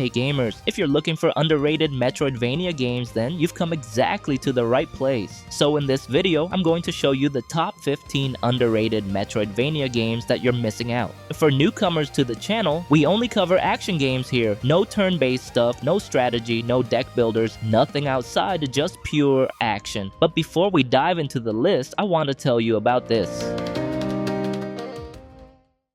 Hey gamers, if you're looking for underrated Metroidvania games, then you've come exactly to the right place. So in this video, I'm going to show you the top 15 underrated Metroidvania games that you're missing out. For newcomers to the channel, we only cover action games here. No turn-based stuff, no strategy, no deck builders, nothing outside, just pure action. But before we dive into the list, I want to tell you about this.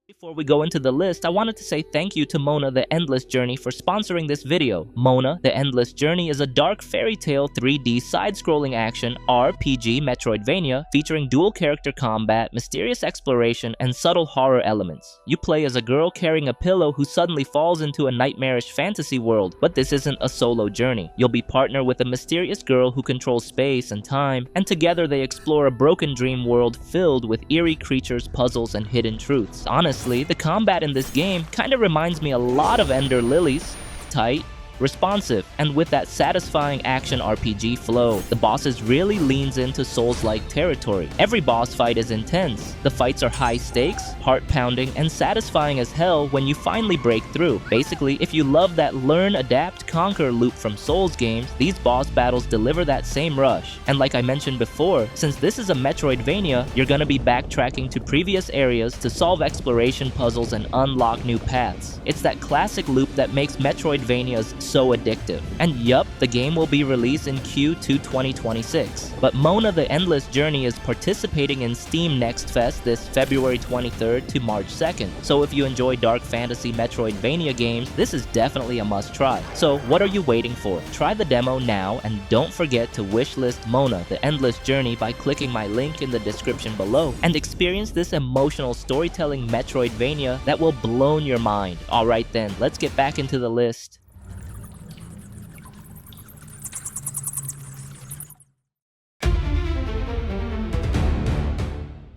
Before we go into the list, I wanted to say thank you to Mona the Endless Journey for sponsoring this video. Mona the Endless Journey is a dark fairy tale 3D side-scrolling action RPG Metroidvania featuring dual character combat, mysterious exploration, and subtle horror elements. You play as a girl carrying a pillow who suddenly falls into a nightmarish fantasy world, but this isn't a solo journey. You'll be partnered with a mysterious girl who controls space and time, and together they explore a broken dream world filled with eerie creatures, puzzles, and hidden truths. Honestly, the combat in this game kinda reminds me a lot of Ender Lilies. Tight, responsive, and with that satisfying action RPG flow. The bosses really leans into Souls-like territory. Every boss fight is intense. The fights are high stakes, heart-pounding, and satisfying as hell when you finally break through. Basically, if you love that learn, adapt, conquer loop from Souls games, these boss battles deliver that same rush. And like I mentioned before, since this is a Metroidvania, you're gonna be backtracking to previous areas to solve exploration puzzles and unlock new paths. It's that classic loop that makes Metroidvanias so addictive. And yup, the game will be released in Q2 2026. But Mona the Endless Journey is participating in Steam Next Fest this February 23rd to March 2nd. So if you enjoy dark fantasy Metroidvania games, this is definitely a must try. So what are you waiting for? Try the demo now, and don't forget to wishlist Mona the Endless Journey by clicking my link in the description below and experience this emotional storytelling Metroidvania that will blow your mind. Alright then, let's get back into the list.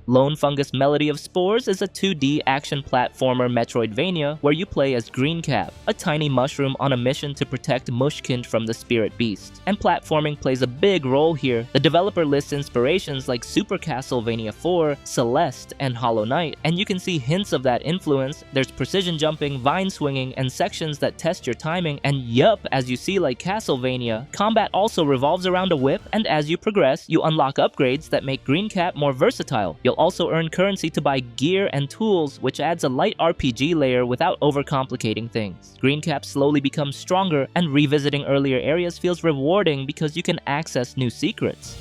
Lone Fungus Melody of Spores is a 2D action platformer Metroidvania where you play as Greencap, a tiny mushroom on a mission to protect Mushkind from the spirit beast. And platforming plays a big role here. The developer lists inspirations like Super Castlevania 4, Celeste, and Hollow Knight, and you can see hints of that influence. There's precision jumping, vine swinging, and sections that test your timing, and yup, as you see like Castlevania, combat also revolves around a whip, and as you progress, you unlock upgrades that make Greencap more versatile. You'll also earn currency to buy gear and tools, which adds a light RPG layer without overcomplicating things. Greencap slowly becomes stronger, and revisiting earlier areas feels rewarding because you can access new secrets.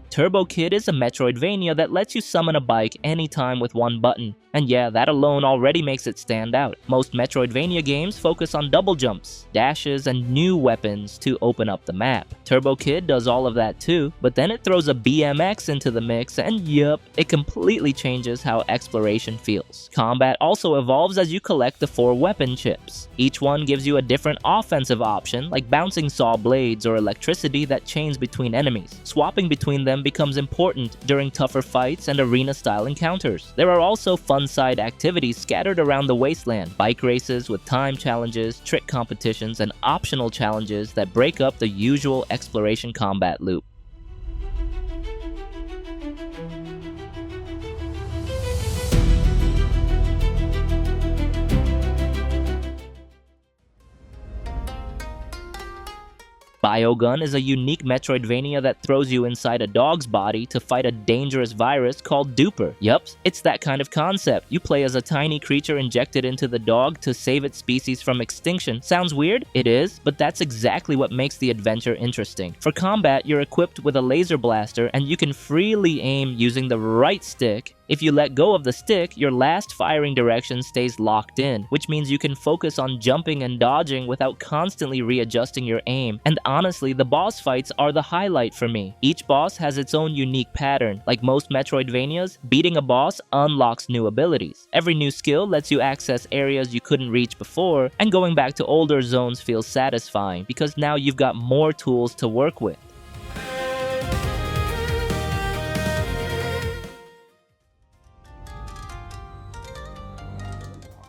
Turbo Kid is a Metroidvania that lets you summon a bike anytime with one button. And yeah, that alone already makes it stand out. Most Metroidvania games focus on double jumps, dashes, and new weapons to open up the map. Turbo Kid does all of that too, but then it throws a BMX into the mix, and yup, it completely changes how exploration feels. Combat also evolves as you collect the 4 weapon chips. Each one gives you a different offensive option, like bouncing saw blades or electricity that chains between enemies. Swapping between them becomes important during tougher fights and arena-style encounters. There are also fun side activities scattered around the wasteland, bike races with time challenges, trick competitions, and optional challenges that break up the usual exploration combat loop. BioGun is a unique Metroidvania that throws you inside a dog's body to fight a dangerous virus called Duper. Yup, it's that kind of concept. You play as a tiny creature injected into the dog to save its species from extinction. Sounds weird? It is, but that's exactly what makes the adventure interesting. For combat, you're equipped with a laser blaster, and you can freely aim using the right stick. If you let go of the stick, your last firing direction stays locked in, which means you can focus on jumping and dodging without constantly readjusting your aim. And honestly, the boss fights are the highlight for me. Each boss has its own unique pattern. Like most Metroidvanias, beating a boss unlocks new abilities. Every new skill lets you access areas you couldn't reach before, and going back to older zones feels satisfying because now you've got more tools to work with.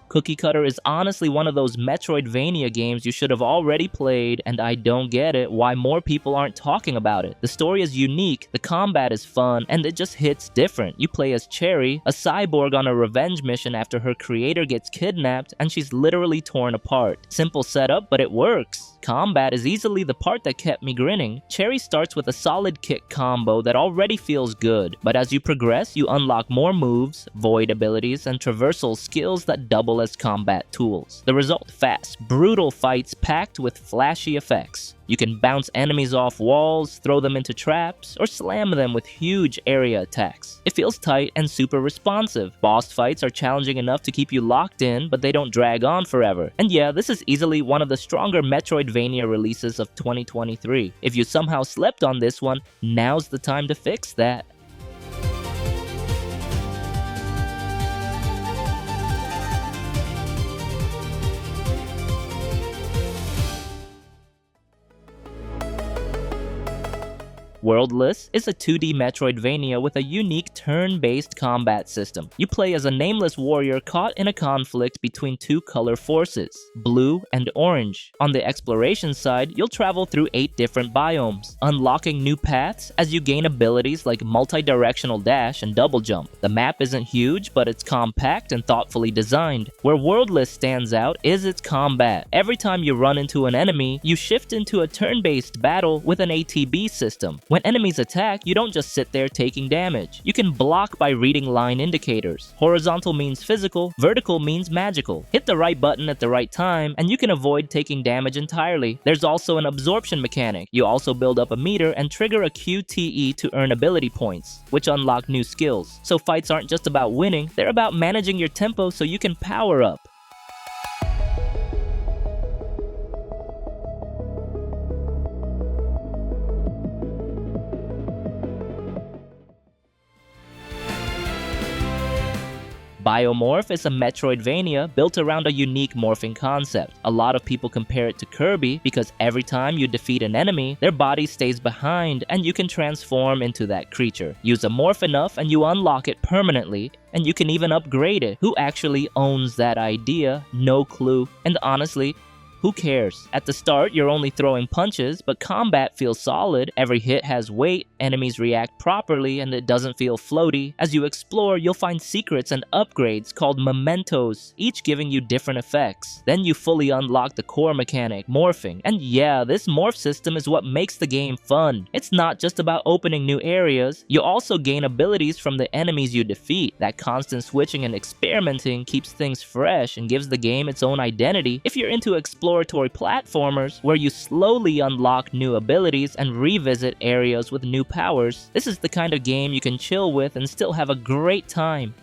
Cookie Cutter is honestly one of those Metroidvania games you should have already played, and I don't get it why more people aren't talking about it. The story is unique, the combat is fun, and it just hits different. You play as Cherry, a cyborg on a revenge mission after her creator gets kidnapped and she's literally torn apart. Simple setup, but it works. Combat is easily the part that kept me grinning. Cherry starts with a solid kick combo that already feels good, but as you progress, you unlock more moves, void abilities, and traversal skills that double as combat tools. The result: fast, brutal fights packed with flashy effects. You can bounce enemies off walls, throw them into traps, or slam them with huge area attacks. It feels tight and super responsive. Boss fights are challenging enough to keep you locked in, but they don't drag on forever. And yeah, this is easily one of the stronger Metroidvania releases of 2023. If you somehow slept on this one, now's the time to fix that. Wordless is a 2D Metroidvania with a unique turn-based combat system. You play as a nameless warrior caught in a conflict between two color forces, blue and orange. On the exploration side, you'll travel through 8 different biomes, unlocking new paths as you gain abilities like multi-directional dash and double jump. The map isn't huge, but it's compact and thoughtfully designed. Where Wordless stands out is its combat. Every time you run into an enemy, you shift into a turn-based battle with an ATB system. When enemies attack, you don't just sit there taking damage. You can block by reading line indicators. Horizontal means physical, vertical means magical. Hit the right button at the right time, and you can avoid taking damage entirely. There's also an absorption mechanic. You also build up a meter and trigger a QTE to earn ability points, which unlock new skills. So fights aren't just about winning, they're about managing your tempo so you can power up. BioMORPH is a Metroidvania built around a unique morphing concept. A lot of people compare it to Kirby because every time you defeat an enemy, their body stays behind and you can transform into that creature. Use a morph enough and you unlock it permanently, and you can even upgrade it. Who actually owns that idea? No clue. And honestly, who cares? At the start, you're only throwing punches, but combat feels solid. Every hit has weight, enemies react properly, and it doesn't feel floaty. As you explore, you'll find secrets and upgrades called mementos, each giving you different effects. Then you fully unlock the core mechanic, morphing. And yeah, this morph system is what makes the game fun. It's not just about opening new areas, you also gain abilities from the enemies you defeat. That constant switching and experimenting keeps things fresh and gives the game its own identity. If you're into exploratory platformers where you slowly unlock new abilities and revisit areas with new powers, this is the kind of game you can chill with and still have a great time.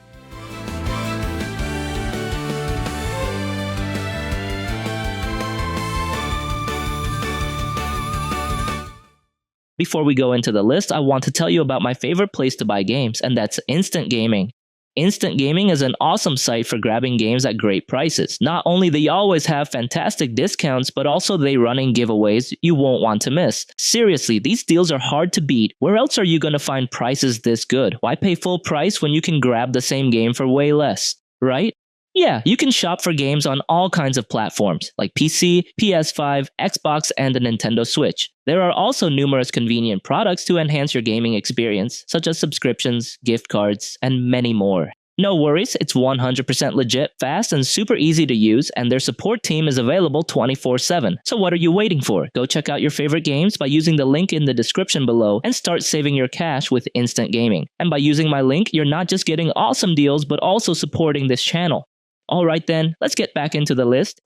Before we go into the list, I want to tell you about my favorite place to buy games, and that's Instant Gaming. Instant Gaming is an awesome site for grabbing games at great prices. Not only they always have fantastic discounts, but also they running giveaways you won't want to miss. Seriously, these deals are hard to beat. Where else are you gonna find prices this good? Why pay full price when you can grab the same game for way less, right? Yeah, you can shop for games on all kinds of platforms, like PC, PS5, Xbox, and a Nintendo Switch. There are also numerous convenient products to enhance your gaming experience, such as subscriptions, gift cards, and many more. No worries, it's 100% legit, fast, and super easy to use, and their support team is available 24/7. So what are you waiting for? Go check out your favorite games by using the link in the description below and start saving your cash with Instant Gaming. And by using my link, you're not just getting awesome deals, but also supporting this channel. Alright then, let's get back into the list.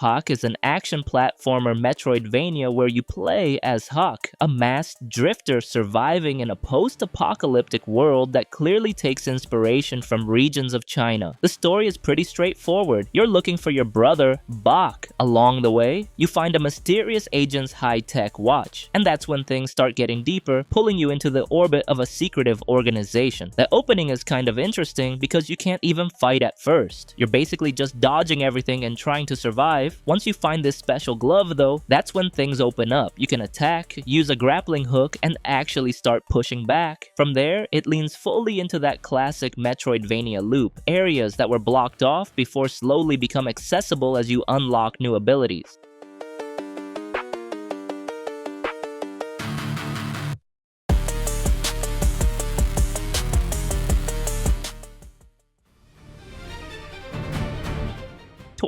HAAK is an action platformer Metroidvania where you play as HAAK, a masked drifter surviving in a post-apocalyptic world that clearly takes inspiration from regions of China. The story is pretty straightforward. You're looking for your brother, Bach. Along the way, you find a mysterious agent's high-tech watch, and that's when things start getting deeper, pulling you into the orbit of a secretive organization. The opening is kind of interesting because you can't even fight at first. You're basically just dodging everything and trying to survive, life. Once you find this special glove though, that's when things open up. You can attack, use a grappling hook, and actually start pushing back. From there, it leans fully into that classic Metroidvania loop, areas that were blocked off before slowly become accessible as you unlock new abilities.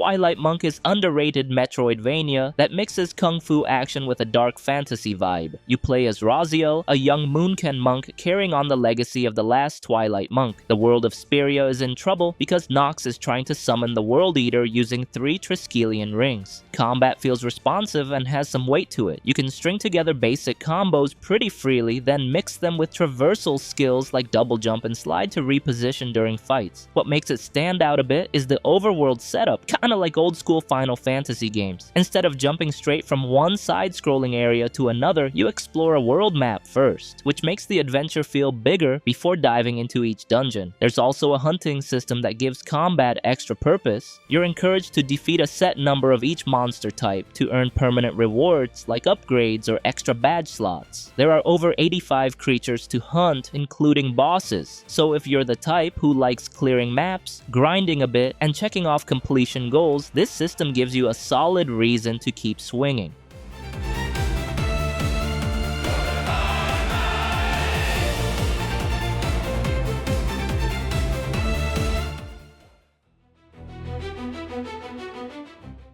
Twilight Monk is underrated Metroidvania that mixes kung fu action with a dark fantasy vibe. You play as Raziel, a young Moonken monk carrying on the legacy of the last Twilight Monk. The world of Spore is in trouble because Nox is trying to summon the World Eater using 3 Triskelion rings. Combat feels responsive and has some weight to it. You can string together basic combos pretty freely, then mix them with traversal skills like double jump and slide to reposition during fights. What makes it stand out a bit is the overworld setup, kinda like old school Final Fantasy games. Instead of jumping straight from one side-scrolling area to another, you explore a world map first, which makes the adventure feel bigger before diving into each dungeon. There's also a hunting system that gives combat extra purpose. You're encouraged to defeat a set number of each monster type to earn permanent rewards like upgrades or extra badge slots. There are over 85 creatures to hunt, including bosses, so if you're the type who likes clearing maps, grinding a bit, and checking off completion goals, this system gives you a solid reason to keep swinging.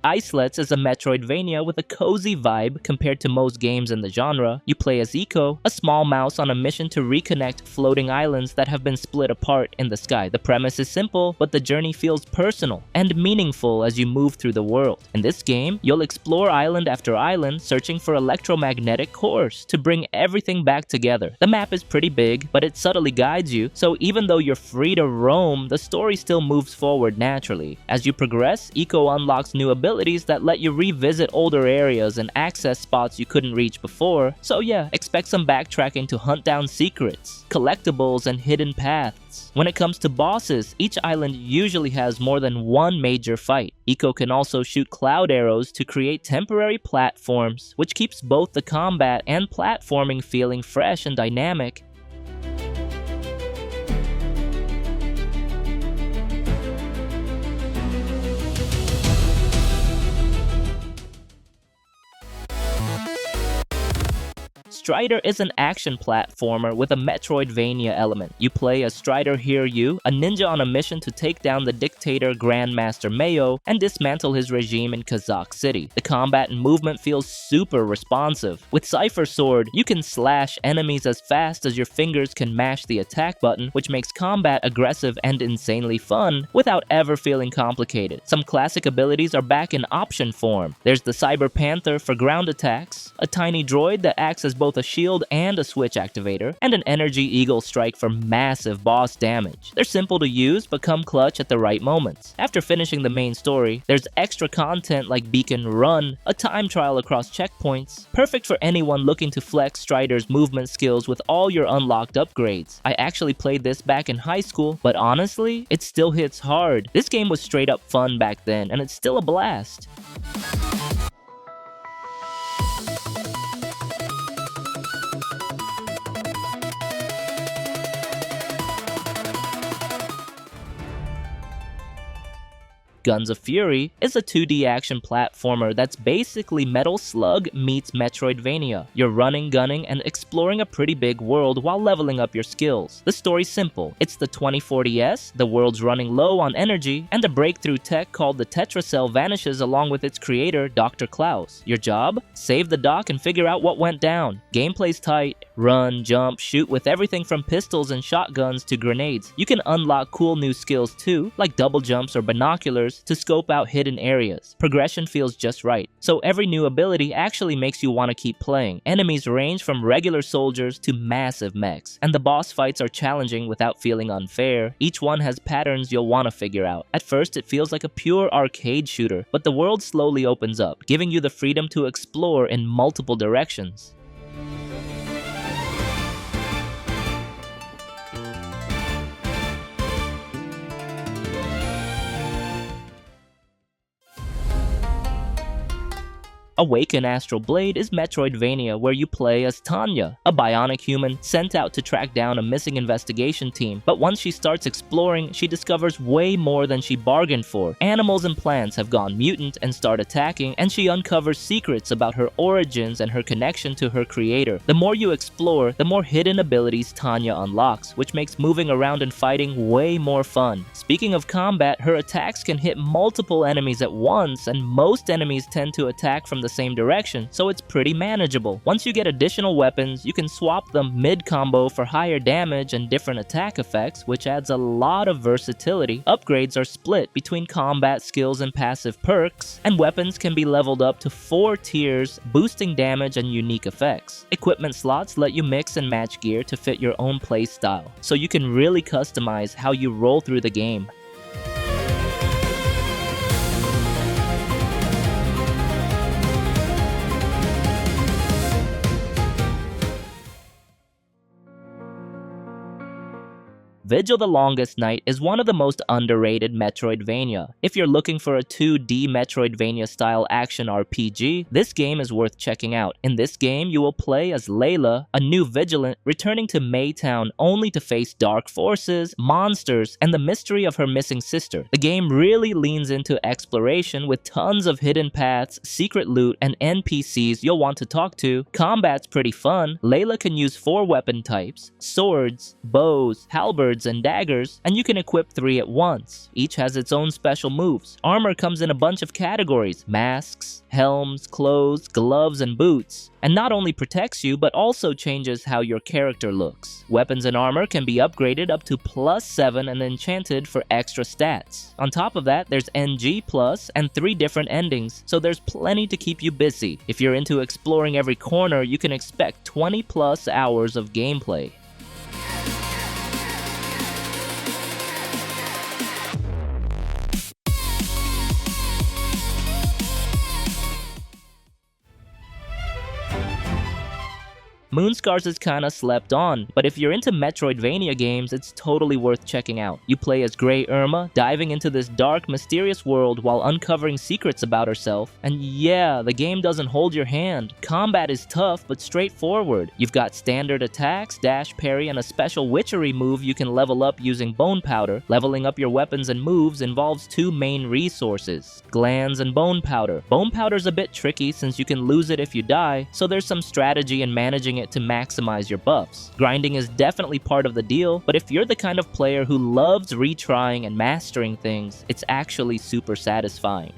Islets is a Metroidvania with a cozy vibe compared to most games in the genre. You play as Eiko, a small mouse on a mission to reconnect floating islands that have been split apart in the sky. The premise is simple, but the journey feels personal and meaningful as you move through the world. In this game, you'll explore island after island, searching for electromagnetic cores to bring everything back together. The map is pretty big, but it subtly guides you, so even though you're free to roam, the story still moves forward naturally. As you progress, Eiko unlocks new abilities that let you revisit older areas and access spots you couldn't reach before. So yeah, expect some backtracking to hunt down secrets, collectibles, and hidden paths. When it comes to bosses, each island usually has more than one major fight. Eiko can also shoot cloud arrows to create temporary platforms, which keeps both the combat and platforming feeling fresh and dynamic. Strider is an action platformer with a Metroidvania element. You play as Strider Hiryu, a ninja on a mission to take down the dictator Grandmaster Mayo and dismantle his regime in Kazakh City. The combat and movement feels super responsive. With Cypher Sword, you can slash enemies as fast as your fingers can mash the attack button, which makes combat aggressive and insanely fun without ever feeling complicated. Some classic abilities are back in option form. There's the Cyber Panther for ground attacks, a tiny droid that acts as both a shield and a switch activator, and an Energy Eagle Strike for massive boss damage. They're simple to use, but come clutch at the right moments. After finishing the main story, there's extra content like Beacon Run, a time trial across checkpoints, perfect for anyone looking to flex Strider's movement skills with all your unlocked upgrades. I actually played this back in high school, but honestly, it still hits hard. This game was straight up fun back then, and it's still a blast. Guns of Fury is a 2D action platformer that's basically Metal Slug meets Metroidvania. You're running, gunning, and exploring a pretty big world while leveling up your skills. The story's simple. It's the 2040S, the world's running low on energy, and a breakthrough tech called the Tetracell vanishes along with its creator, Dr. Klaus. Your job? Save the doc and figure out what went down. Gameplay's tight. Run, jump, shoot with everything from pistols and shotguns to grenades. You can unlock cool new skills too, like double jumps or binoculars, to scope out hidden areas. Progression feels just right, so every new ability actually makes you want to keep playing. Enemies range from regular soldiers to massive mechs, and the boss fights are challenging without feeling unfair. Each one has patterns you'll want to figure out. At first, it feels like a pure arcade shooter, but the world slowly opens up, giving you the freedom to explore in multiple directions. AWAKEN Astral Blade is Metroidvania where you play as Tanya, a bionic human sent out to track down a missing investigation team, but once she starts exploring, she discovers way more than she bargained for. Animals and plants have gone mutant and start attacking, and she uncovers secrets about her origins and her connection to her creator. The more you explore, the more hidden abilities Tanya unlocks, which makes moving around and fighting way more fun. Speaking of combat, her attacks can hit multiple enemies at once, and most enemies tend to attack from the same direction, so it's pretty manageable. Once you get additional weapons, you can swap them mid-combo for higher damage and different attack effects, which adds a lot of versatility. Upgrades are split between combat skills and passive perks, and weapons can be leveled up to 4 tiers, boosting damage and unique effects. Equipment slots let you mix and match gear to fit your own playstyle, so you can really customize how you roll through the game. Vigil the Longest Night is one of the most underrated Metroidvania. If you're looking for a 2D Metroidvania-style action RPG, this game is worth checking out. In this game, you will play as Layla, a new vigilant returning to Maytown only to face dark forces, monsters, and the mystery of her missing sister. The game really leans into exploration with tons of hidden paths, secret loot, and NPCs you'll want to talk to. Combat's pretty fun. Layla can use 4 weapon types: swords, bows, halberds, and daggers, and you can equip 3 at once. Each has its own special moves. Armor comes in a bunch of categories: masks, helms, clothes, gloves, and boots, and not only protects you, but also changes how your character looks. Weapons and armor can be upgraded up to +7 and enchanted for extra stats. On top of that, there's NG+, and 3 different endings, so there's plenty to keep you busy. If you're into exploring every corner, you can expect 20+ hours of gameplay. Moonscars is kinda slept on, but if you're into Metroidvania games, it's totally worth checking out. You play as Grey Irma, diving into this dark, mysterious world while uncovering secrets about herself, and yeah, the game doesn't hold your hand. Combat is tough, but straightforward. You've got standard attacks, dash parry, and a special witchery move you can level up using bone powder. Leveling up your weapons and moves involves 2 main resources: glands and bone powder. Bone powder's a bit tricky since you can lose it if you die, so there's some strategy in managing it to maximize your buffs. Grinding is definitely part of the deal, but if you're the kind of player who loves retrying and mastering things, it's actually super satisfying.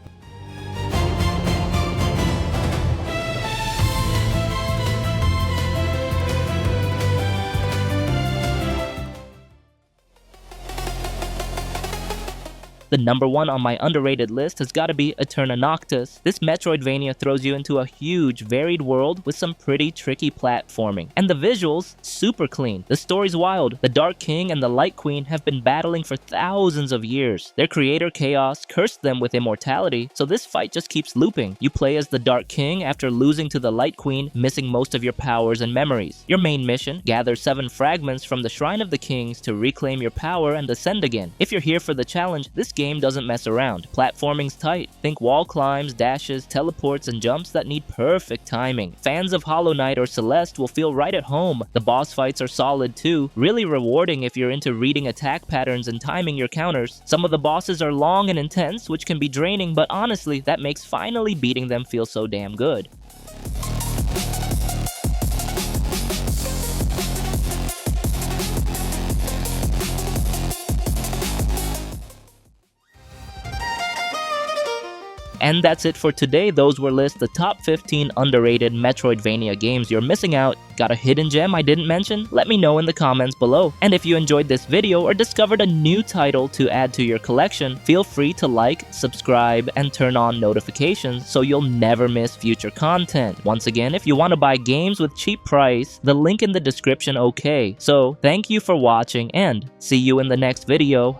The number 1 on my underrated list has gotta be Aeterna Noctis. This Metroidvania throws you into a huge, varied world with some pretty tricky platforming. And the visuals, super clean. The story's wild. The Dark King and the Light Queen have been battling for thousands of years. Their creator, Chaos, cursed them with immortality, so this fight just keeps looping. You play as the Dark King after losing to the Light Queen, missing most of your powers and memories. Your main mission, gather 7 fragments from the Shrine of the Kings to reclaim your power and ascend again. If you're here for the challenge, this game doesn't mess around. Platforming's tight. Think wall climbs, dashes, teleports, and jumps that need perfect timing. Fans of Hollow Knight or Celeste will feel right at home. The boss fights are solid too, really rewarding if you're into reading attack patterns and timing your counters. Some of the bosses are long and intense, which can be draining, but honestly, that makes finally beating them feel so damn good. And that's it for today. Those were lists the top 15 underrated Metroidvania games you're missing out. Got a hidden gem I didn't mention? Let me know in the comments below. And if you enjoyed this video or discovered a new title to add to your collection, feel free to like, subscribe, and turn on notifications so you'll never miss future content. Once again, if you want to buy games with cheap price, the link in the description okay. So, thank you for watching and see you in the next video.